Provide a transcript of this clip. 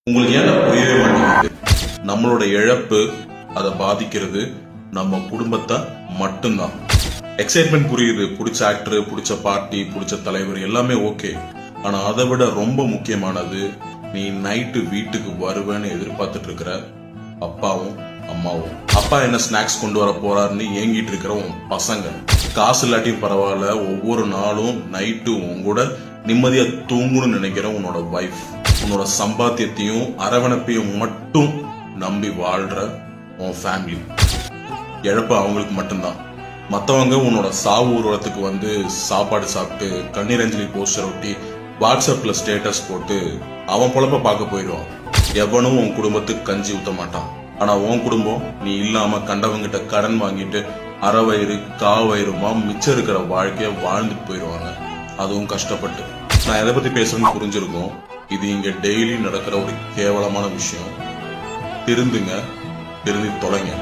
உங்களுக்கு ஏன் புரியவே மாட்டேங்குது? நம்மளோட இழப்பு அதை பாதிக்கிறது நம்ம குடும்பத்தை மட்டும்தான். எக்ஸைட்மெண்ட் புரியுது, பிடிச்ச ஆக்டர், பிடிச்ச பார்ட்டி, பிடிச்ச தலைவர் எல்லாமே ஓகே. ஆனா அதை விட ரொம்ப முக்கியமானது, நீ நைட்டு வீட்டுக்கு வருவேன்னு எதிர்பார்த்துட்டு இருக்கிற அப்பாவும் அம்மாவும். அப்பா என்ன ஸ்நாக்ஸ் கொண்டு வர போறாருன்னு ஏங்கிட்டு இருக்கிற உன் பசங்க. காசு இல்லாட்டியும் பரவாயில்ல, ஒவ்வொரு நாளும் நைட்டு உன் கூட நிம்மதியா தூங்கணும்னு நினைக்கிற உன்னோட வைஃப். உன்னோட சம்பாத்தியத்தையும் அரவணைப்பையும் மட்டும் நம்பி வாழ்ற உன் ஃபேமிலி. இழப்பு அவங்களுக்கு மட்டும்தான். மற்றவங்க உன்னோட சாவு ஊர்வலத்துக்கு வந்து சாப்பாடு சாப்பிட்டு கண்ணீரஞ்சலி போஸ்டர் ஒட்டி வாட்ஸ்அப்ல ஸ்டேட்டஸ் போட்டு அவன் பொழப்ப பார்க்க போயிடுவான். எவனும் உன் குடும்பத்துக்கு கஞ்சி ஊத்த மாட்டான். ஆனா உன் குடும்பம் நீ இல்லாம கண்டவங்கிட்ட கடன் வாங்கிட்டு அறவயிறு காவயிறுமா மிச்சம் இருக்கிற வாழ்க்கைய வாழ்ந்துட்டு போயிடுவாங்க, அதுவும் கஷ்டப்பட்டு. நான் எதை பத்தி பேசுறேன்னு புரிஞ்சிருக்கும். இது இங்க டெய்லி நடக்கிற ஒரு கேவலமான விஷயம். திருந்துங்க, திருந்தி தொலைங்க.